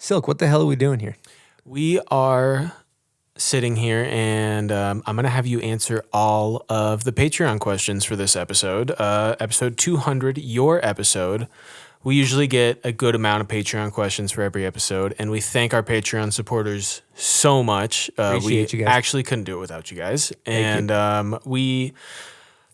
Silk, what the hell are we doing here? We are sitting here, and I'm going to have you answer all of the Patreon questions for this episode. Episode 200, your episode. We usually get a good amount of Patreon questions for every episode, and we thank our Patreon supporters so much. Appreciate you guys. Actually couldn't do it without you guys. And we,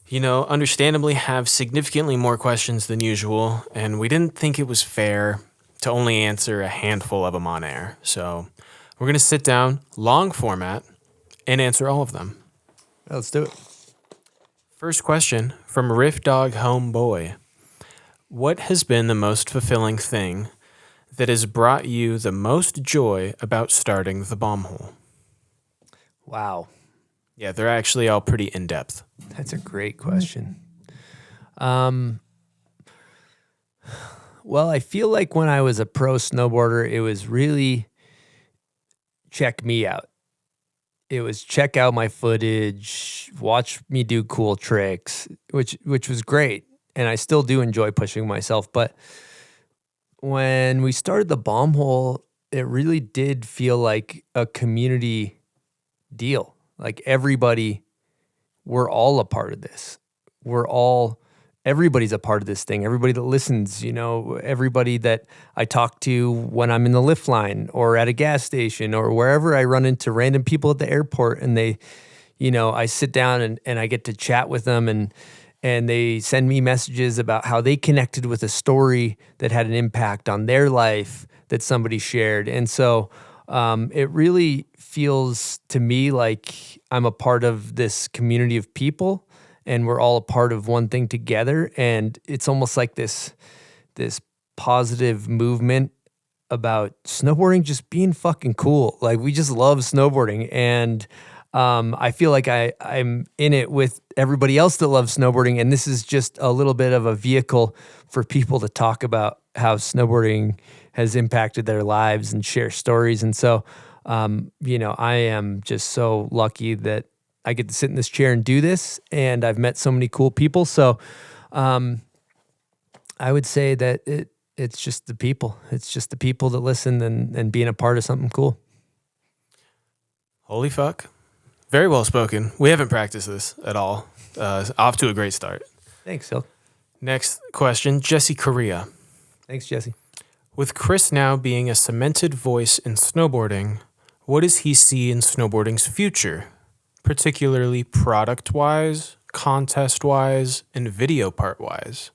understandably have significantly more questions than usual, and we didn't think it was fair to only answer a handful of them on air. So we're going to sit down, long format, and answer all of them. Let's do it. First question from Riff Dog Homeboy. What has been the most fulfilling thing that has brought you the most joy about starting the bomb hole? Wow. Yeah, they're actually all pretty in-depth. That's a great question. Well, I feel like when I was a pro snowboarder, it was really check me out. It was check out my footage, watch me do cool tricks, which was great. And I still do enjoy pushing myself. But when we started the bomb hole, it really did feel like a community deal. Like everybody, we're all a part of this. Everybody's a part of this thing. Everybody that listens, everybody that I talk to when I'm in the lift line or at a gas station or wherever I run into random people at the airport, and they, I sit down and I get to chat with them, and they send me messages about how they connected with a story that had an impact on their life that somebody shared. And so it really feels to me like I'm a part of this community of people, and we're all a part of one thing together. And it's almost like this positive movement about snowboarding just being fucking cool. Like, we just love snowboarding. And I feel like I'm in it with everybody else that loves snowboarding. And this is just a little bit of a vehicle for people to talk about how snowboarding has impacted their lives and share stories. And so, I am just so lucky that I get to sit in this chair and do this, and I've met so many cool people. So I would say that it's just the people. It's just the people that listen and being a part of something cool. Holy fuck. Very well spoken. We haven't practiced this at all. Off to a great start. Thanks, Silk. Next question, Jesse Correa. Thanks, Jesse. With Chris now being a cemented voice in snowboarding, what does he see in snowboarding's future? Particularly product-wise, contest-wise, and video part-wise?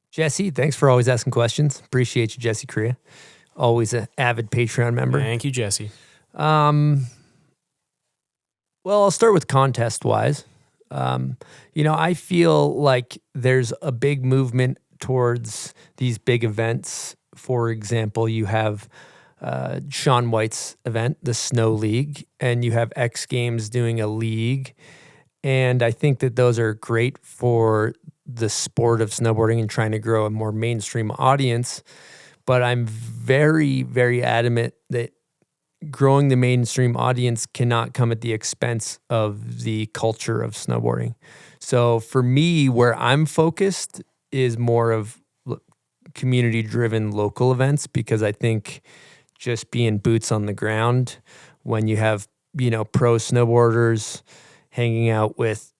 Jesse, thanks for always asking questions. Appreciate you, Jesse Korea. Always an avid Patreon member. Thank you, Jesse. Well, I'll start with contest-wise. I feel like there's a big movement towards these big events. For example, you have Shaun White's event, the Snow League, and you have X Games doing a league. And I think that those are great for the sport of snowboarding and trying to grow a more mainstream audience. But I'm very, very adamant that growing the mainstream audience cannot come at the expense of the culture of snowboarding. So for me, where I'm focused is more of community-driven local events, because I think just being boots on the ground when you have, pro snowboarders hanging out with,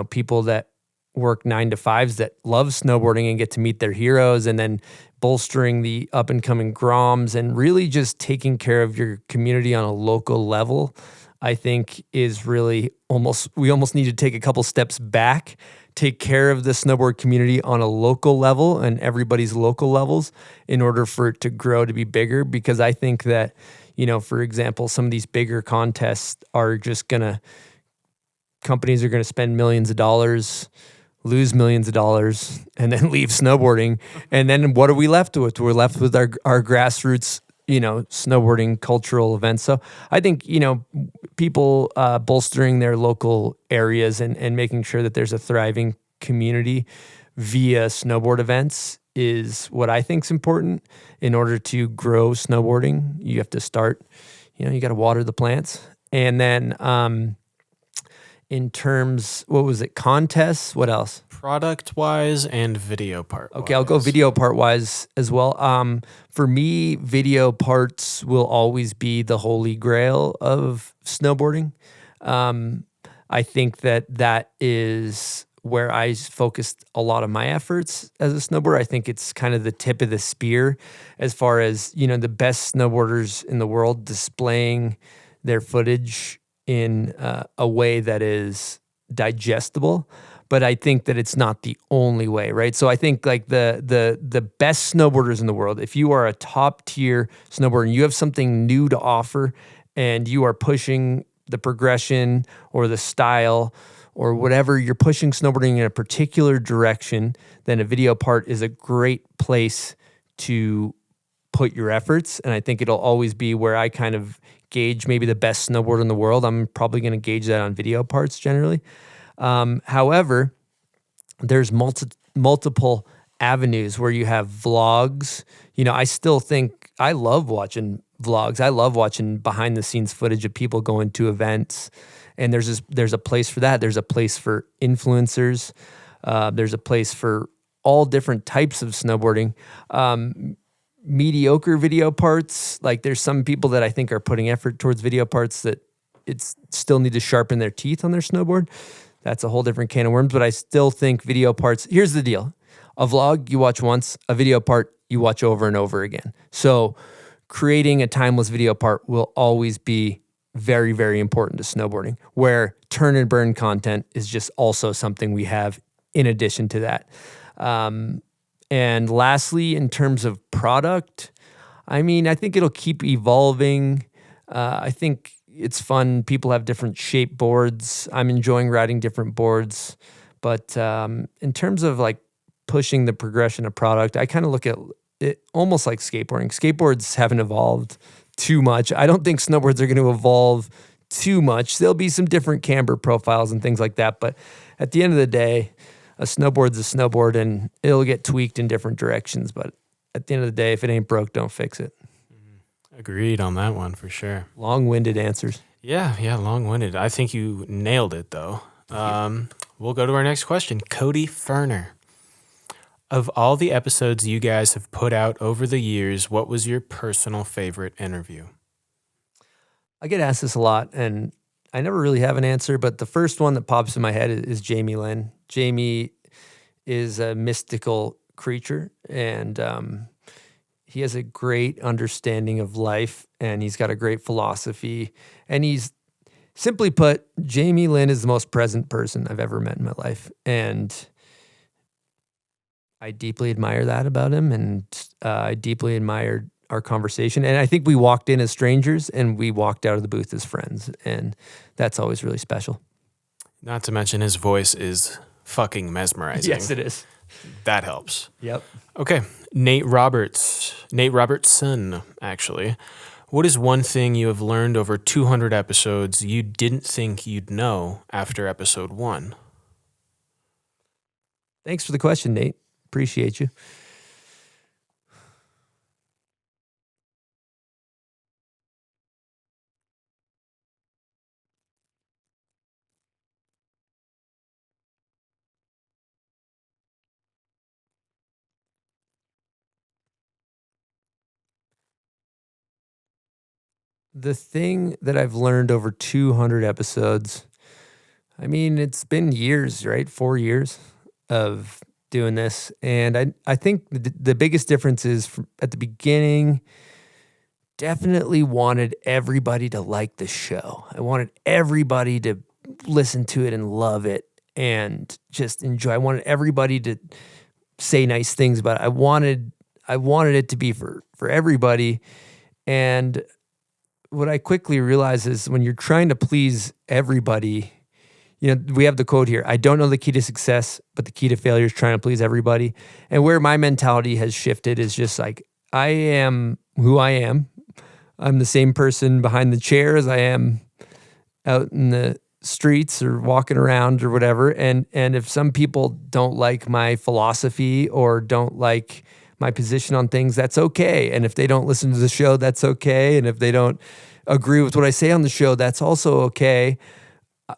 people that work 9 to 5s that love snowboarding and get to meet their heroes, and then bolstering the up and coming groms and really just taking care of your community on a local level, I think is really we almost need to take a couple steps back, take care of the snowboard community on a local level and everybody's local levels in order for it to grow to be bigger. Because I think that, for example, some of these bigger contests are just companies are going to spend millions of dollars, lose millions of dollars, and then leave snowboarding. And then what are we left with? We're left with our grassroots, snowboarding cultural events. So I think, people bolstering their local areas and making sure that there's a thriving community via snowboard events is what I think is important. In order to grow snowboarding, you have to start, you got to water the plants. And then in terms, what was it, contests? What else? Product-wise and video part-wise. Okay, I'll go video part-wise as well. For me, video parts will always be the holy grail of snowboarding. I think that is where I focused a lot of my efforts as a snowboarder. I think it's kind of the tip of the spear as far as, the best snowboarders in the world displaying their footage in a way that is digestible. But I think that it's not the only way, right? So I think like the best snowboarders in the world, if you are a top tier snowboarder and you have something new to offer and you are pushing the progression or the style or whatever, you're pushing snowboarding in a particular direction, then a video part is a great place to put your efforts. And I think it'll always be where I kind of gauge maybe the best snowboarder in the world. I'm probably going to gauge that on video parts generally. However, there's multiple avenues where you have vlogs. I still think I love watching vlogs. I love watching behind the scenes footage of people going to events. And there's a place for that. There's a place for influencers. There's a place for all different types of snowboarding. Mediocre video parts, like there's some people that I think are putting effort towards video parts that still need to sharpen their teeth on their snowboard. That's a whole different can of worms, but I still think video parts, here's the deal. A vlog you watch once, a video part you watch over and over again. So creating a timeless video part will always be very, very important to snowboarding, where turn and burn content is just also something we have in addition to that. And lastly, in terms of product, I think it'll keep evolving. I think it's fun. People have different shape boards. I'm enjoying riding different boards. But in terms of like pushing the progression of product, I kind of look at it almost like skateboarding. Skateboards haven't evolved too much. I don't think snowboards are going to evolve too much. There'll be some different camber profiles and things like that. But at the end of the day, a snowboard's a snowboard and it'll get tweaked in different directions. But at the end of the day, if it ain't broke, don't fix it. Agreed on that one for sure. Long-winded answers. Yeah, long-winded. I think you nailed it though. We'll go to our next question. Cody Ferner. Of all the episodes you guys have put out over the years, what was your personal favorite interview? I get asked this a lot, and I never really have an answer, but the first one that pops in my head is Jamie Lynn. Jamie is a mystical creature, and he has a great understanding of life, and he's got a great philosophy, and he's, simply put, Jamie Lynn is the most present person I've ever met in my life, and I deeply admire that about him, and I deeply admired our conversation. And I think we walked in as strangers, and we walked out of the booth as friends, and that's always really special. Not to mention his voice is fucking mesmerizing. Yes, it is. That helps. Yep. Okay, Nate Robertson, actually. What is one thing you have learned over 200 episodes you didn't think you'd know after episode 1? Thanks for the question, Nate. Appreciate you. The thing that I've learned over 200 episodes, it's been years, right? 4 years of doing this. And I think the biggest difference is at the beginning, definitely wanted everybody to like the show. I wanted everybody to listen to it and love it and just enjoy. I wanted everybody to say nice things about it. I wanted it to be for everybody. And what I quickly realized is when you're trying to please everybody, we have the quote here, I don't know the key to success, but the key to failure is trying to please everybody. And where my mentality has shifted is just like, I am who I am. I'm the same person behind the chair as I am out in the streets or walking around or whatever. And if some people don't like my philosophy or don't like my position on things, that's okay. And if they don't listen to the show, that's okay. And if they don't agree with what I say on the show, that's also okay.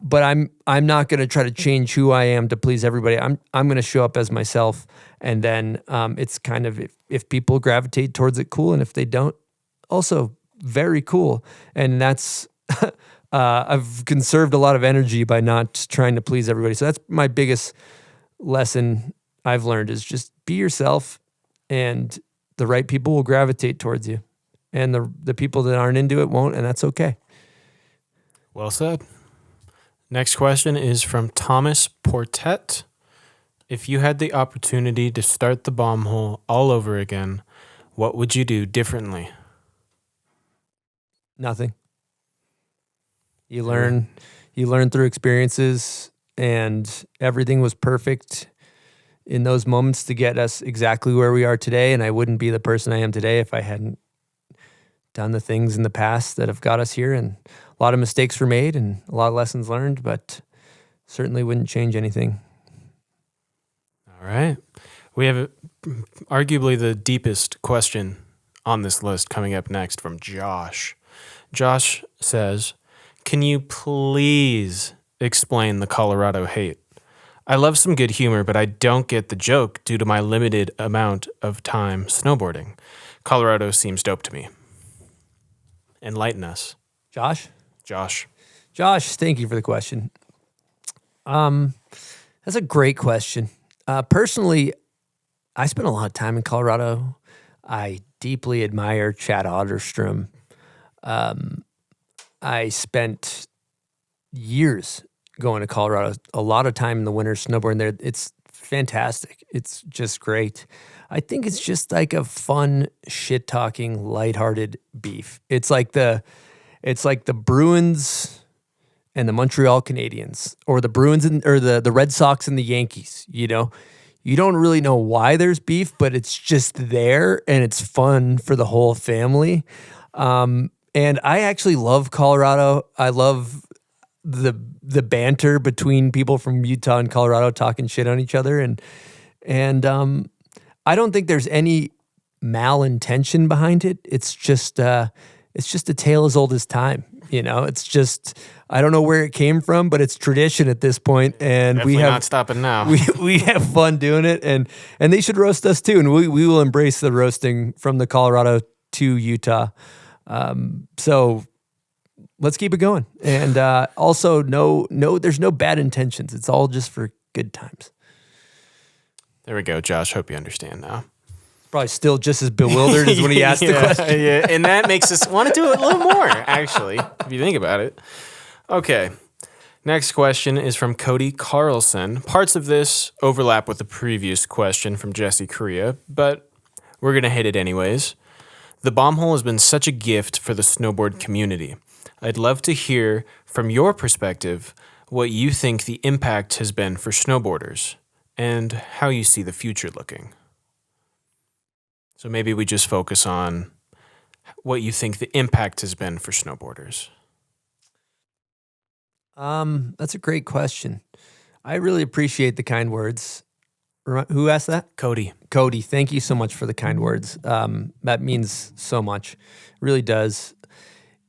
but I'm not going to try to change who I am to please everybody. I'm going to show up as myself, and then it's kind of if people gravitate towards it, cool, and if they don't, also very cool. And that's I've conserved a lot of energy by not trying to please everybody. So that's my biggest lesson I've learned is just be yourself, and the right people will gravitate towards you, and the people that aren't into it won't, and that's okay. Well said. Next question is from Thomas Portet. If you had the opportunity to start the bomb hole all over again, what would you do differently? Nothing. You learn through experiences, and everything was perfect in those moments to get us exactly where we are today. And I wouldn't be the person I am today if I hadn't done the things in the past that have got us here. And a lot of mistakes were made and a lot of lessons learned, but certainly wouldn't change anything. All right. We have arguably the deepest question on this list coming up next from Josh. Josh says, can you please explain the Colorado hate? I love some good humor, but I don't get the joke due to my limited amount of time snowboarding. Colorado seems dope to me. Enlighten us. Josh, thank you for the question. That's a great question. Personally, I spent a lot of time in Colorado. I deeply admire Chad Otterstrom. I spent years going to Colorado, a lot of time in the winter snowboarding there. It's fantastic. It's just great. I think it's just like a fun, shit-talking, lighthearted beef. It's like the Bruins and the Montreal Canadiens, or the Bruins or the Red Sox and the Yankees. You know, you don't really know why there's beef, but it's just there, and it's fun for the whole family. And I actually love Colorado. I love the banter between people from Utah and Colorado talking shit on each other, and I don't think there's any malintention behind it. It's just a tale as old as time. You know, it's just, I don't know where it came from, but it's tradition at this point, and definitely we have not stopping now. We have fun doing it, and they should roast us too, and we will embrace the roasting from the Colorado to Utah. So let's keep it going. And also, no, there's no bad intentions. It's all just for good times. There we go, Josh. Hope you understand now. Probably still just as bewildered as when he asked the question. Yeah, and that makes us want to do it a little more, actually, if you think about it. Okay. Next question is from Cody Carlson. Parts of this overlap with the previous question from Jesse Correa, but we're going to hit it anyways. The bomb hole has been such a gift for the snowboard community. I'd love to hear from your perspective what you think the impact has been for snowboarders and how you see the future looking. So maybe we just focus on what you think the impact has been for snowboarders. That's a great question. I really appreciate the kind words. Who asked that? Cody, thank you so much for the kind words. That means so much. It really does.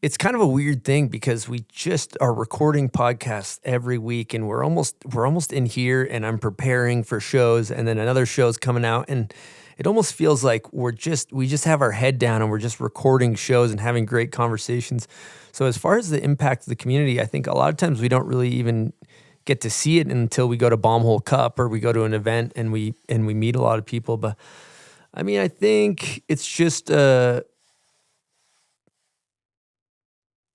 It's kind of a weird thing because we just are recording podcasts every week, and we're almost in here, and I'm preparing for shows, and then another show's coming out, and it almost feels like we just have our head down and we're just recording shows and having great conversations. So as far as the impact of the community, I think a lot of times we don't really even get to see it until we go to Bombhole Cup or we go to an event and we meet a lot of people. But I mean, I think it's just the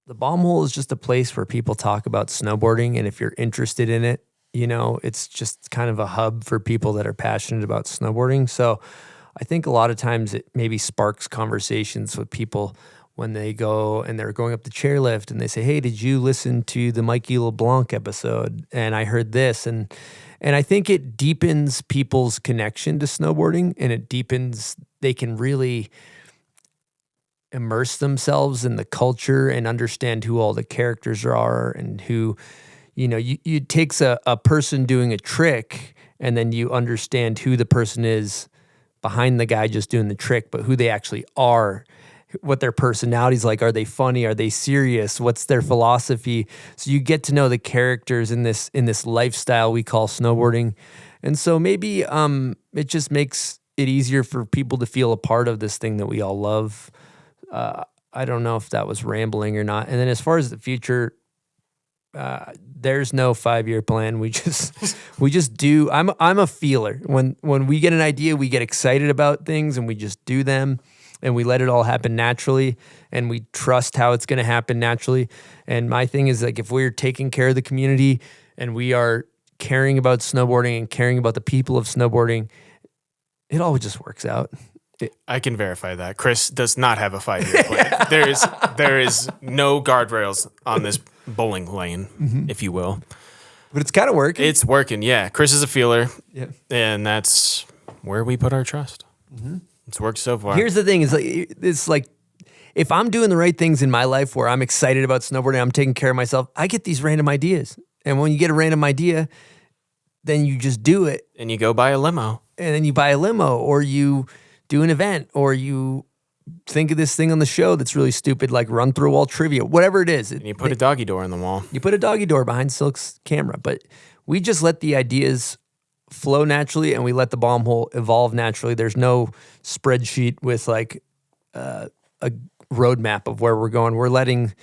Bombhole is just a place where people talk about snowboarding, and if you're interested in it, you know, it's just kind of a hub for people that are passionate about snowboarding. So I think a lot of times it maybe sparks conversations with people when they go and they're going up the chairlift and they say, hey, did you listen to the Mikey LeBlanc episode? And I heard this. And I think it deepens people's connection to snowboarding, and it deepens, they can really immerse themselves in the culture and understand who all the characters are, and who, you know, it takes a person doing a trick, and then you understand who the person is behind the guy just doing the trick, but who they actually are, what their personality's like. Are they funny? Are they serious? What's their philosophy? So you get to know the characters in this lifestyle we call snowboarding. And so maybe it just makes it easier for people to feel a part of this thing that we all love. I don't know if that was rambling or not. And then as far as the future, there's no 5-year plan. We just do. I'm a feeler. When we get an idea, we get excited about things and we just do them and we let it all happen naturally and we trust how it's going to happen naturally. And my thing is, like, if we're taking care of the community and we are caring about snowboarding and caring about the people of snowboarding, it all just works out. I can verify that. Chris does not have a 5-year plan. There is no guardrails on this bowling lane, if you will. But it's kind of working. It's working, yeah. Chris is a feeler, yeah, and that's where we put our trust. It's worked so far. Here's the thing: it's like if I'm doing the right things in my life, where I'm excited about snowboarding, I'm taking care of myself, I get these random ideas. And when you get a random idea, then you just do it, and you go buy a limo, and then you buy a limo, or you do an event, or you think of this thing on the show that's really stupid, like run through a wall trivia, whatever it is. And you put a doggy door on the wall. You put a doggy door behind Silk's camera, but we just let the ideas flow naturally and we let the bomb hole evolve naturally. There's no spreadsheet with like a roadmap of where we're going. We're letting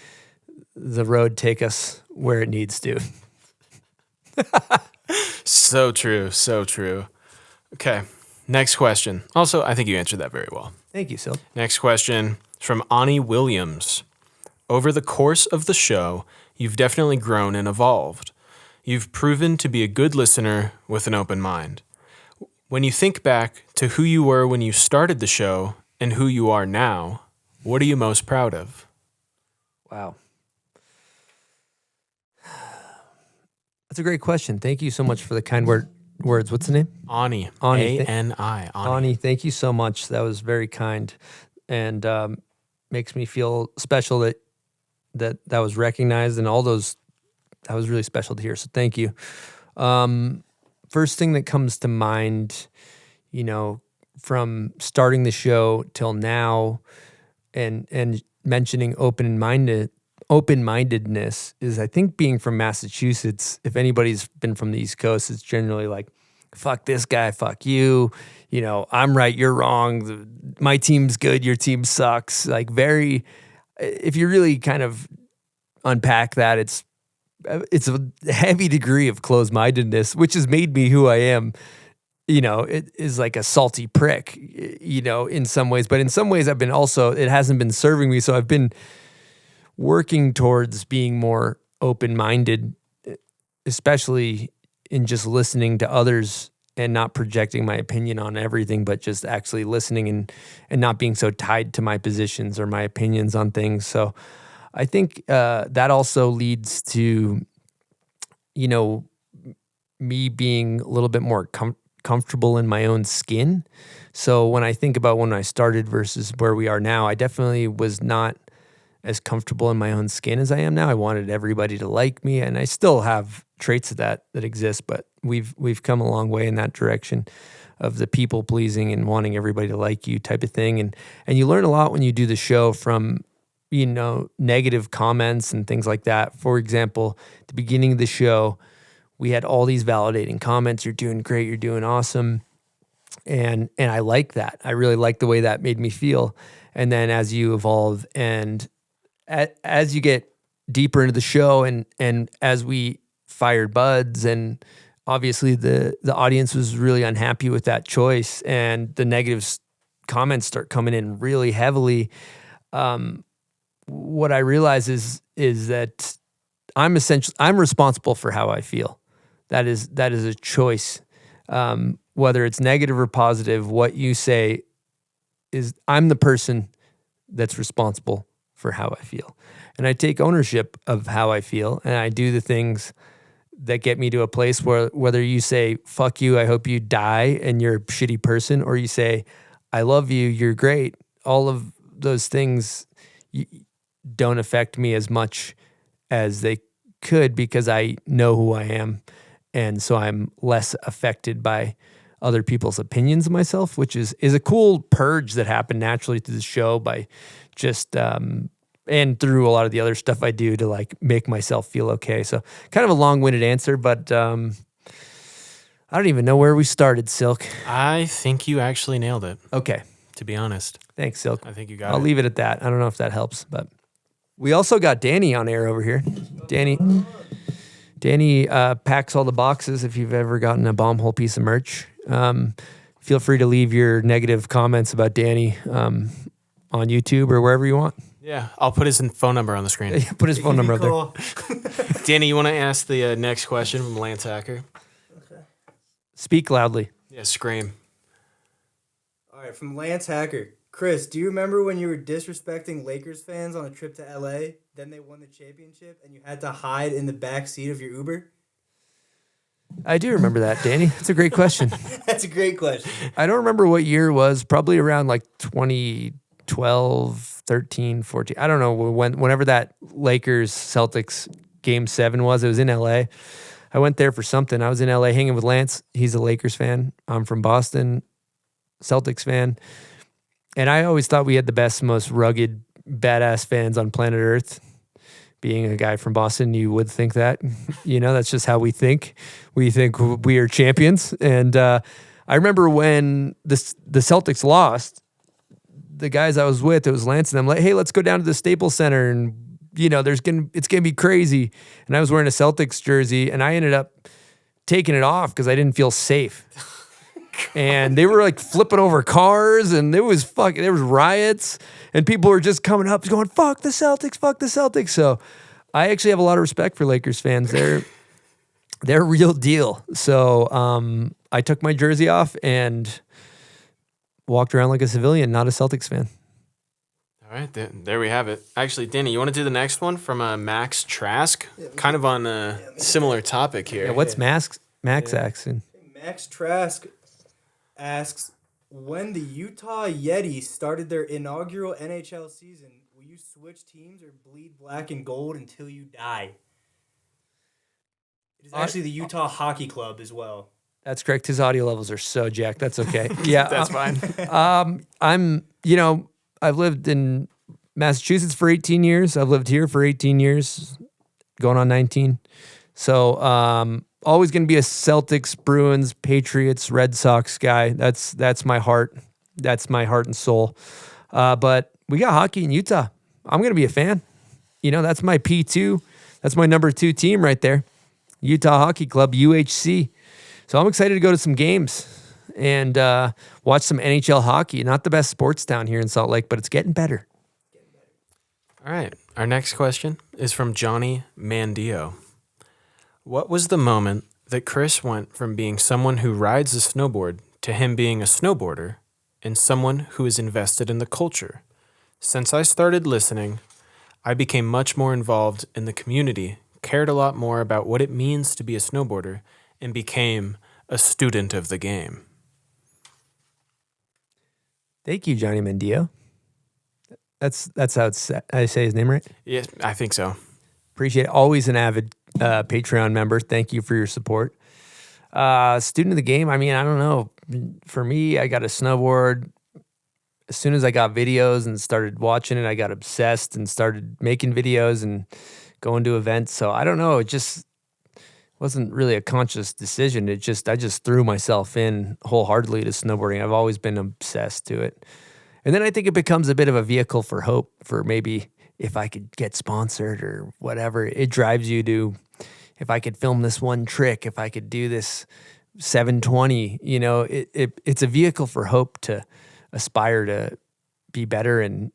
the road take us where it needs to. So true, so true. Okay. Next question. Also, I think you answered that very well. Thank you, Sil. Next question is from Ani Williams. Over the course of the show, you've definitely grown and evolved. You've proven to be a good listener with an open mind. When you think back to who you were when you started the show and who you are now, what are you most proud of? Wow. That's a great question. Thank you so much for the kind words. What's the name? Ani. Ani. A-N-I. Ani, thank you so much. That was very kind, and makes me feel special that was recognized, and all those. That was really special to hear. So thank you. First thing that comes to mind, from starting the show till now, and mentioning open-mindedness is, I think, being from Massachusetts. If anybody's been from the East Coast, it's generally like, fuck this guy, fuck you. I'm right, you're wrong. My team's good, your team sucks. Like, if you really kind of unpack that, it's a heavy degree of closed-mindedness, which has made me who I am. It is like a salty prick, in some ways. But in some ways, it hasn't been serving me. So I've been working towards being more open-minded, especially in just listening to others and not projecting my opinion on everything, but just actually listening and not being so tied to my positions or my opinions on things. So I think that also leads to, me being a little bit more comfortable in my own skin. So when I think about when I started versus where we are now, I definitely was not as comfortable in my own skin as I am now. I wanted everybody to like me, and I still have traits of that exist, but we've come a long way in that direction of the people pleasing and wanting everybody to like you type of thing. And you learn a lot when you do the show from, negative comments and things like that. For example, at the beginning of the show, we had all these validating comments. You're doing great. You're doing awesome. And I like that. I really like the way that made me feel. And then as you evolve and as you get deeper into the show and as we fired buds, and obviously the audience was really unhappy with that choice and the negative comments start coming in really heavily, what I realize is that I'm responsible for how I feel. That is a choice. Whether it's negative or positive, what you say is I'm the person that's responsible for how I feel. And I take ownership of how I feel, and I do the things that get me to a place where whether you say, fuck you, I hope you die, and you're a shitty person, or you say, I love you, you're great. All of those things don't affect me as much as they could because I know who I am. And so I'm less affected by other people's opinions of myself, which is a cool purge that happened naturally through the show by just and through a lot of the other stuff I do to like make myself feel okay. So kind of a long-winded answer, but I don't even know where we started, Silk. I think you actually nailed it. Okay. To be honest. Thanks, Silk. I think you got it. I'll leave it at that. I don't know if that helps, but we also got Danny on air over here. Danny packs all the boxes. If you've ever gotten a bomb hole piece of merch, feel free to leave your negative comments about Danny on YouTube or wherever you want. Yeah, I'll put his phone number on the screen. Put his phone number up there. Danny, you want to ask the next question from Lance Hacker? Okay. Speak loudly. Yeah, scream. All right, from Lance Hacker. Chris, do you remember when you were disrespecting Lakers fans on a trip to LA? Then they won the championship and you had to hide in the back seat of your Uber? I do remember that, Danny. That's a great question. That's a great question. I don't remember what year it was. Probably around like 2012, 13, 14. I don't know whenever that Lakers Celtics Game 7 was. It was in LA. I went there for something. I was in LA hanging with Lance. He's a Lakers fan. I'm from Boston, Celtics fan. And I always thought we had the best, most rugged, badass fans on planet Earth. Being a guy from Boston, you would think that. That's just how we think. We think we are champions. And I remember when the Celtics lost, the guys I was with, it was Lance and them, like, hey, let's go down to the Staples Center and it's gonna be crazy. And I was wearing a Celtics jersey and I ended up taking it off because I didn't feel safe. And they were like flipping over cars and there was riots and people were just coming up going, fuck the Celtics, fuck the Celtics. So I actually have a lot of respect for Lakers fans. They're real deal. So I took my jersey off and walked around like a civilian, not a Celtics fan. All right, there we have it. Actually, Danny, you want to do the next one from Max Trask? Kind of on a similar topic here. Yeah, what's Max asking? Max Trask asks, when the Utah Yetis started their inaugural NHL season, will you switch teams or bleed black and gold until you die? It is actually the Utah Hockey Club as well. That's correct. His audio levels are so jacked. That's okay. Yeah, That's fine. I've lived in Massachusetts for 18 years. I've lived here for 18 years, going on 19. So always going to be a Celtics, Bruins, Patriots, Red Sox guy. That's my heart. That's my heart and soul. But we got hockey in Utah. I'm going to be a fan. That's my P2. That's my number 2 team right there. Utah Hockey Club, UHC. So I'm excited to go to some games and watch some NHL hockey. Not the best sports town here in Salt Lake, but it's getting better. All right. Our next question is from Johnny Mandio. What was the moment that Chris went from being someone who rides a snowboard to him being a snowboarder and someone who is invested in the culture? Since I started listening, I became much more involved in the community, cared a lot more about what it means to be a snowboarder, and became a student of the game. Thank you, Johnny Mendio. That's how I say his name right? Yeah, I think so. Appreciate it. Always an avid Patreon member. Thank you for your support. Student of the game, I don't know. For me, I got a snowboard. As soon as I got videos and started watching it, I got obsessed and started making videos and going to events. So I don't know. It just wasn't really a conscious decision. I just threw myself in wholeheartedly to snowboarding. I've always been obsessed to it. And then I think it becomes a bit of a vehicle for hope for maybe if I could get sponsored or whatever. It drives you to, if I could film this one trick, if I could do this 720, it's a vehicle for hope to aspire to be better. And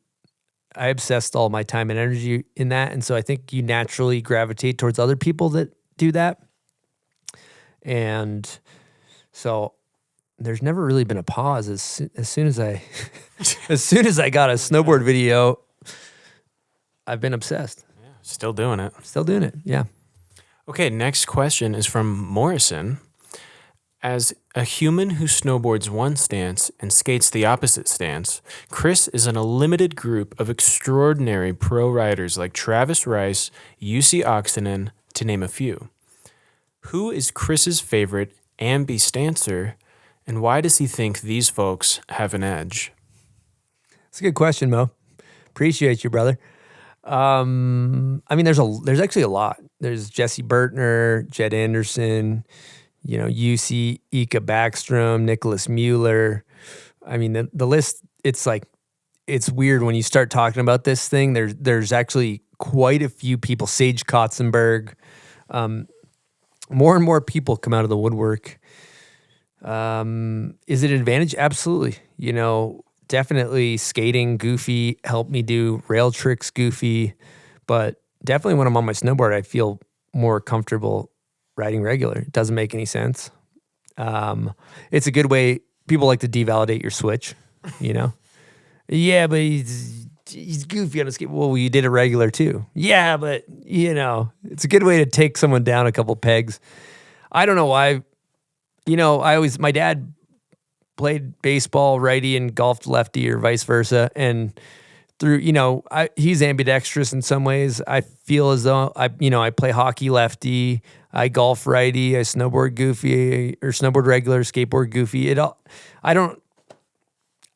I obsessed all my time and energy in that. And so I think you naturally gravitate towards other people that do that. And so there's never really been a pause. As soon as I got a snowboard video, I've been obsessed. Yeah, still doing it. Still doing it. Yeah. Okay, next question is from Morrison. As a human who snowboards one stance and skates the opposite stance, Chris is in a limited group of extraordinary pro riders like Travis Rice, UC Oxenden, to name a few. Who is Chris's favorite ambi-stancer, and why does he think these folks have an edge? It's a good question, Mo. Appreciate you, brother. I mean, there's actually a lot. There's Jesse Bertner, Jed Anderson, UC, Ika Backstrom, Nicholas Mueller. I mean, the list, it's like, it's weird when you start talking about this thing. There's actually quite a few people. Sage Kotzenberg. More and more people come out of the woodwork. Is it an advantage? Absolutely. Definitely skating goofy, helped me do rail tricks goofy, but definitely when I'm on my snowboard, I feel more comfortable riding regular. It doesn't make any sense. It's a good way. People like to devalidate your switch, Yeah, but he's goofy on a skate. Well, you did a regular too. Yeah, but it's a good way to take someone down a couple pegs. I don't know why. My dad played baseball righty and golfed lefty or vice versa. And through, he's ambidextrous in some ways. I feel as though I play hockey lefty, I golf righty, I snowboard goofy or snowboard regular, skateboard goofy. I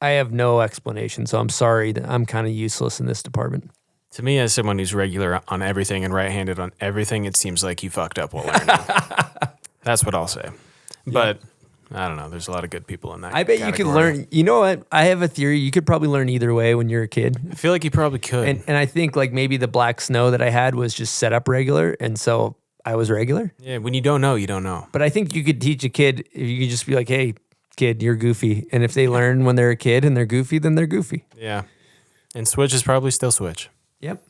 have no explanation. So I'm sorry that I'm kind of useless in this department. To me, as someone who's regular on everything and right-handed on everything, it seems like you fucked up while learning. That's what I'll say. But I don't know. There's a lot of good people in that. I bet you could learn. You know what? I have a theory. You could probably learn either way when you're a kid. I feel like you probably could. And I think like maybe the black snow that I had was just set up regular. And so I was regular. Yeah. When you don't know, you don't know. But I think you could teach a kid, if you could just be like, hey, kid, you're goofy. And if they learn when they're a kid and they're goofy, then they're goofy. Yeah. And switch is probably still switch. Yep.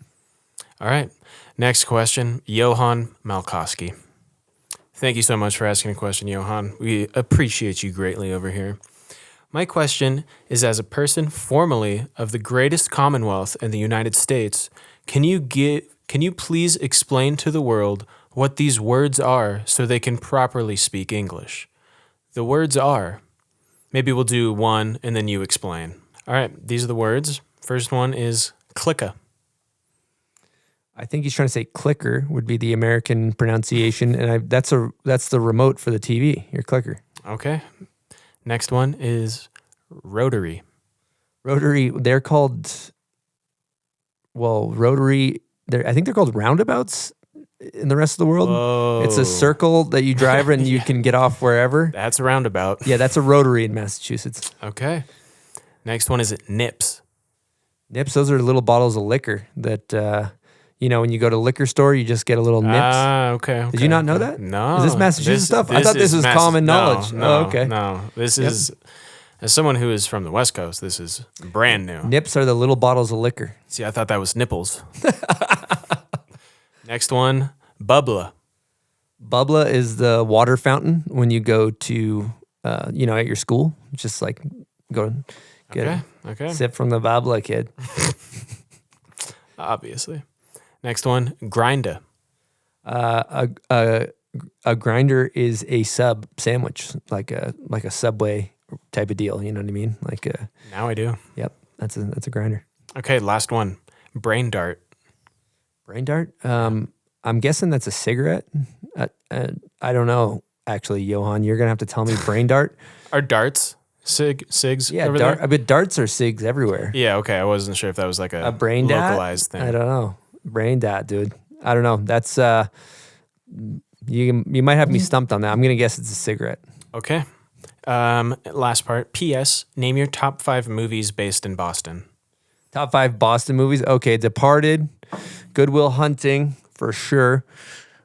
All right. Next question. Johan Malkowski. Thank you so much for asking a question, Johan. We appreciate you greatly over here. My question is, as a person formerly of the greatest commonwealth in the United States, can you please explain to the world what these words are so they can properly speak English? The words are, maybe we'll do one and then you explain. All right, these are the words. First one is clicka. I think he's trying to say clicker would be the American pronunciation, and that's the remote for the TV, your clicker. Okay. Next one is rotary. Rotary, they're called, rotary, I think they're called roundabouts in the rest of the world. Whoa. It's a circle that you drive and you can get off wherever. That's a roundabout. Yeah, that's a rotary in Massachusetts. Okay. Next one is nips. Nips, those are little bottles of liquor that... when you go to a liquor store, you just get a little nips. Okay. Did you not know that? No. Is this Massachusetts stuff? I thought this was common knowledge. No, okay. No, this is, as someone who is from the West Coast, this is brand new. Nips are the little bottles of liquor. See, I thought that was nipples. Next one, bubbla. Bubbla is the water fountain when you go to, at your school. Just like go get a sip from the bubbla, kid. Obviously. Next one, grinda. A grinder is a sub sandwich, like a Subway type of deal. You know what I mean? Now I do. Yep, that's a grinder. Okay, last one, brain dart. Brain dart. I'm guessing that's a cigarette. I don't know. Actually, Johan, you're gonna have to tell me. Brain dart. Are darts cigs? Yeah, over there? I bet darts are cigs everywhere. Yeah. Okay, I wasn't sure if that was like a brain localized thing. I don't know. Brain dot, dude. I don't know. That's you might have me stumped on that. I'm gonna guess it's a cigarette. Okay. Last part. P.S. Name your top 5 movies based in Boston. Top 5 Boston movies. Okay, Departed, Good Will Hunting for sure.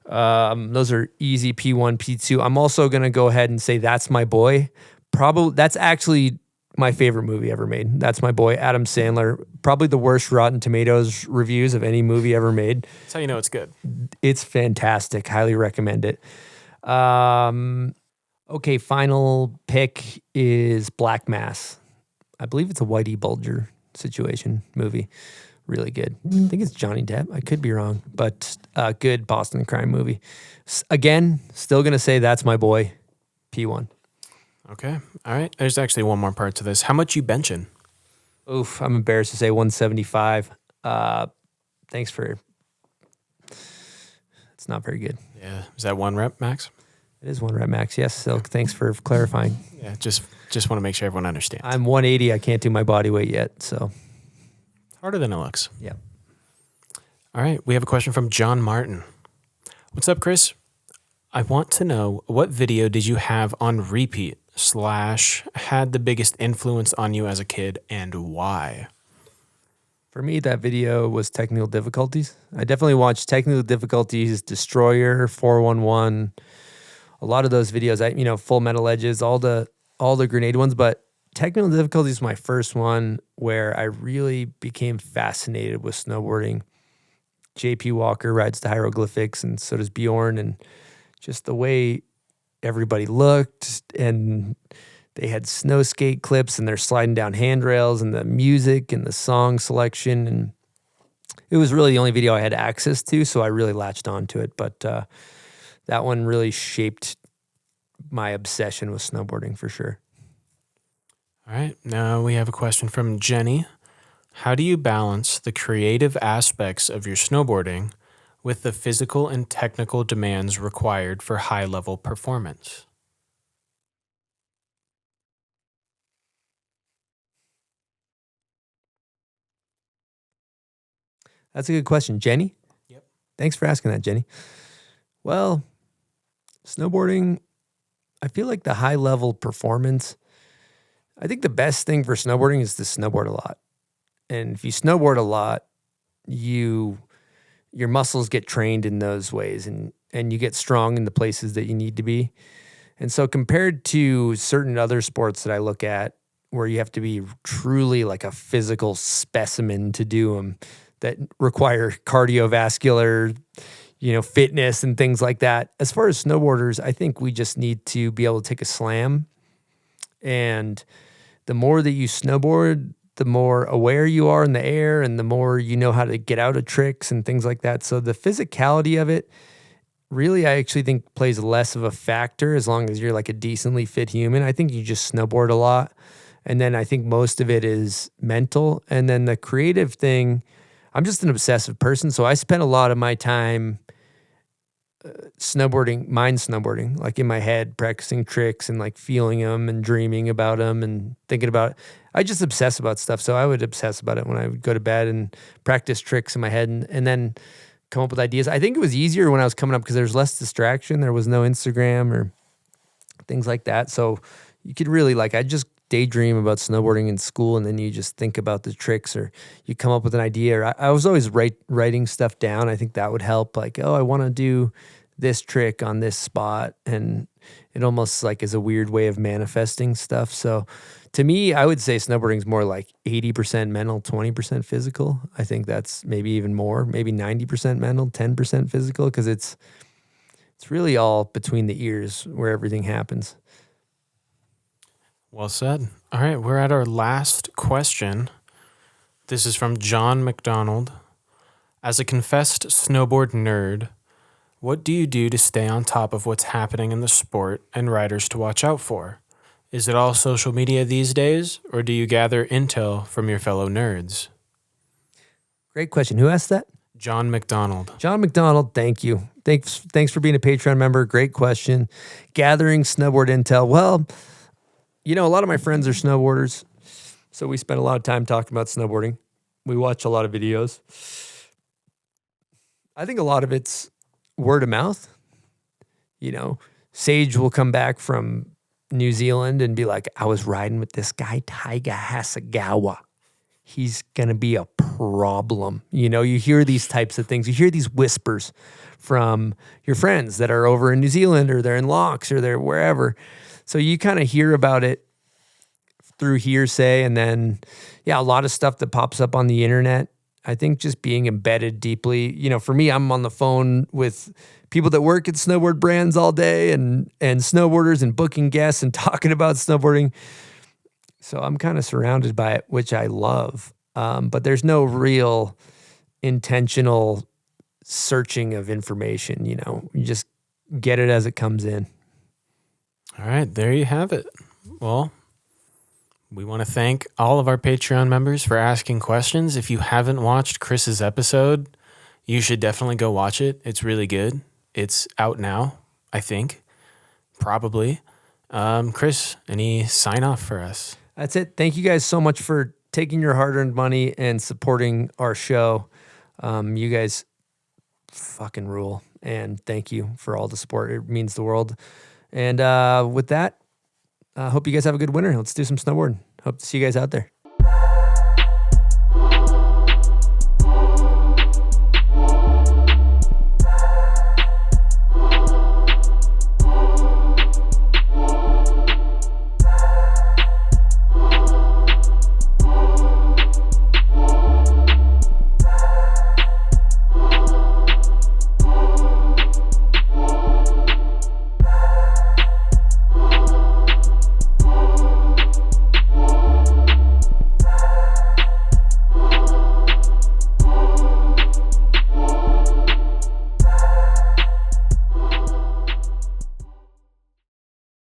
Those are easy. P1, P2. I'm also gonna go ahead and say That's My Boy. Probably that's actually my favorite movie ever made. That's My Boy, Adam Sandler. Probably the worst Rotten Tomatoes reviews of any movie ever made. That's how you know it's good. It's fantastic. Highly recommend it. Okay, final pick is Black Mass. I believe it's a Whitey Bulger situation movie. Really good. I think it's Johnny Depp. I could be wrong, but good Boston crime movie. Again, still going to say That's My Boy, P1. Okay. All right. There's actually one more part to this. How much you benching? Oof, I'm embarrassed to say 175. Thanks for... It's not very good. Yeah. Is that 1 rep max? It is 1 rep max, yes. So thanks for clarifying. Yeah, just want to make sure everyone understands. I'm 180. I can't do my body weight yet, so... Harder than it looks. Yeah. All right. We have a question from John Martin. What's up, Chris? I want to know, what video did you have on repeat / had the biggest influence on you as a kid, and why? For me, that video was Technical Difficulties. I definitely watched Technical Difficulties, Destroyer, 411, a lot of those videos. Full Metal Edges, all the grenade ones. But Technical Difficulties was my first one where I really became fascinated with snowboarding. JP Walker rides the hieroglyphics, and so does Bjorn, and just the way everybody looked, and they had snow skate clips, and they're sliding down handrails, and the music and the song selection. And it was really the only video I had access to, so I really latched onto it. But that one really shaped my obsession with snowboarding for sure. All right. Now we have a question from Jenny. How do you balance the creative aspects of your snowboarding with the physical and technical demands required for high-level performance? That's a good question. Jenny? Yep. Thanks for asking that, Jenny. Well, snowboarding, I feel like the high-level performance, I think the best thing for snowboarding is to snowboard a lot. And if you snowboard a lot, your muscles get trained in those ways, and you get strong in the places that you need to be. And so compared to certain other sports that I look at where you have to be truly like a physical specimen to do them, that require cardiovascular, fitness and things like that. As far as snowboarders, I think we just need to be able to take a slam. And the more that you snowboard, the more aware you are in the air, and the more you know how to get out of tricks and things like that. So the physicality of it really, I actually think, plays less of a factor as long as you're like a decently fit human. I think you just snowboard a lot. And then I think most of it is mental. And then the creative thing, I'm just an obsessive person. So I spent a lot of my time mind snowboarding, like in my head, practicing tricks and like feeling them and dreaming about them and thinking about it. I just obsess about stuff. So I would obsess about it when I would go to bed and practice tricks in my head and then come up with ideas. I think it was easier when I was coming up because there was less distraction. There was no Instagram or things like that. So you could really I just daydream about snowboarding in school, and then you just think about the tricks, or you come up with an idea. Or I was always writing stuff down. I think that would help. Like, I want to do this trick on this spot, and it almost is a weird way of manifesting stuff. So to me, I would say snowboarding is more like 80% mental, 20% physical. I think that's maybe even more, maybe 90% mental, 10% physical, because it's really all between the ears where everything happens. Well said. All right, we're at our last question. This is from John McDonald. As a confessed snowboard nerd, what do you do to stay on top of what's happening in the sport and riders to watch out for? Is it all social media these days, or do you gather intel from your fellow nerds? Great question. Who asked that? John McDonald. John McDonald, thank you. Thanks for being a Patreon member. Great question. Gathering snowboard intel. Well, a lot of my friends are snowboarders, so we spend a lot of time talking about snowboarding. We watch a lot of videos. I think a lot of it's word of mouth. Sage will come back from New Zealand and be like, I was riding with this guy, Taiga Hasegawa. He's going to be a problem. You hear these types of things. You hear these whispers from your friends that are over in New Zealand, or they're in Locks, or they're wherever. So you kind of hear about it through hearsay, and then, a lot of stuff that pops up on the internet. I think just being embedded deeply, for me, I'm on the phone with people that work at snowboard brands all day, and snowboarders, and booking guests and talking about snowboarding. So I'm kind of surrounded by it, which I love. But there's no real intentional searching of information. You just get it as it comes in. All right, there you have it. Well, we want to thank all of our Patreon members for asking questions. If you haven't watched Chris's episode, you should definitely go watch it. It's really good. It's out now, I think. Probably. Chris, any sign off for us? That's it. Thank you guys so much for taking your hard-earned money and supporting our show. You guys fucking rule. And thank you for all the support. It means the world. And with that, I hope you guys have a good winter. Let's do some snowboarding. Hope to see you guys out there.